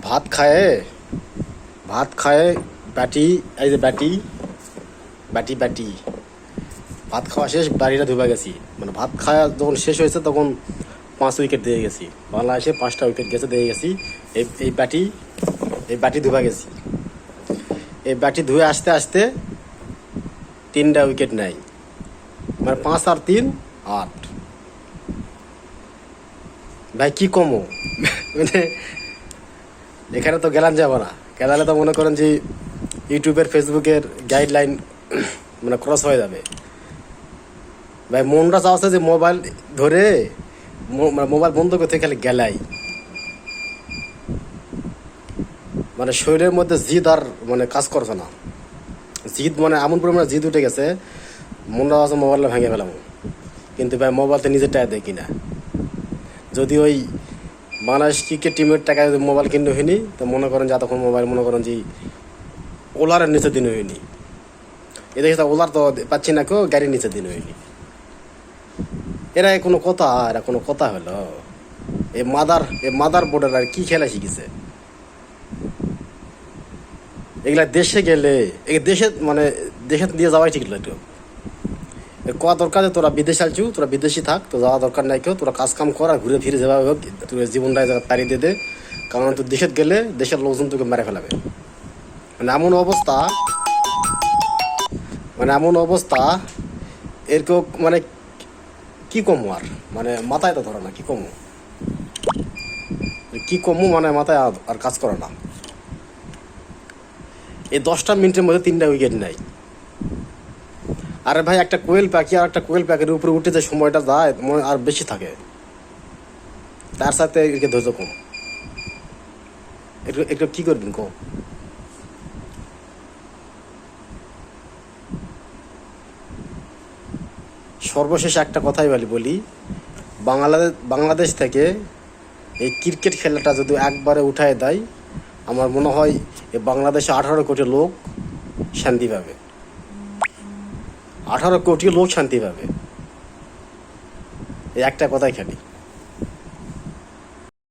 ভাত খায় ব্যাটি, এই যে ব্যাটি ব্যাটি ব্যাটি ভাত খাওয়া শেষ, বাড়িটা ধুবা গেছি। মানে ভাত খাওয়া যখন শেষ হয়েছে তখন 5 উইকেট দিয়ে গেছি, বাংলাদেশে 5টা উইকেট গেছে, দিয়ে গেছি। এই ব্যাটি ধুবা গেছি। এই ব্যাটি ধুয়ে আসতে আসতে 3টা উইকেট নেয়, মানে 5 আর 3 8। ভাই কি কমো মানে এখানে তো গেলান যাবো না, গেলালে তো মনে করেন যে ইউটিউবের ফেসবুকের গাইডলাইন মানে ক্রস হয়ে যাবে। ভাই মনটা চাচ্ছে যে মোবাইল ধরে মোবাইল বন্ধ করতে খালি গেলাই, মানে শরীরের মধ্যে জিদ আর মানে কাজ করছে না। জিদ মানে এমন পরিমাণে জিদ উঠে গেছে, মনটা আছে মোবাইলটা ভেঙে ফেলাম। কিন্তু ভাই মোবাইলতে নিজের টাকা দেয় কিনা, যদি ওই বাংলাদেশ ক্রিকেট টিমের টাকায় যদি মোবাইল কিনতে হয়নি, তো মনে করেন যে এতক্ষণ মোবাইল মনে করেন যে ওলারের নিচে দিন হয়নি। এ দেখে ওলার তো পাচ্ছি না, কেউ গাড়ির নিচে দিন হয়নি। এরা কোনো কথা, এরা কোনো কথা হলো? এ মাদার বোর্ডের আর কি খেলা শিখেছে এগুলা? দেশে গেলে দেশে মানে দেশে দিয়ে যাওয়াই ঠিক লাগলো। কোয়া দরকার যে তোরা বিদেশে আসছু, তোরা বিদেশি থাক, তো যাওয়া দরকার নাই কেউ, তোরা কাজ কাম কর আর ঘুরে ফিরে যাওয়া হোক, তোর জীবনটাই তাড়িয়ে দে। কারণ তুই দেশে গেলে দেশের লোকজন তোকে মেরে ফেলাবে। মানে এমন অবস্থা এর কেউ মানে কি কমু আর, মানে মাথায় তো ধরে না কি কমু মানে মাথায় আর কাজ করে না। এই 10টা মিনিটের মধ্যে 3টা উইকেট নেয়। আরে ভাই একটা কোয়েল পাখি আর একটা কোয়েল পাখির উপরে উঠে যে সময়টা যায় আর বেশি থাকে, তার সাথে একে ধৈর্য কম। একটু কি করবেন কম? সর্বশেষ একটা কথাই বলি, বাংলাদেশ থেকে এই ক্রিকেট খেলাটা যদি একবারে উঠায় দেয়, আমার মনে হয় এই বাংলাদেশে 18 কোটি লোক শান্তি পাবে। 18 কোটি লোক শান্তি পাবে, এই একটা কথাই খালি।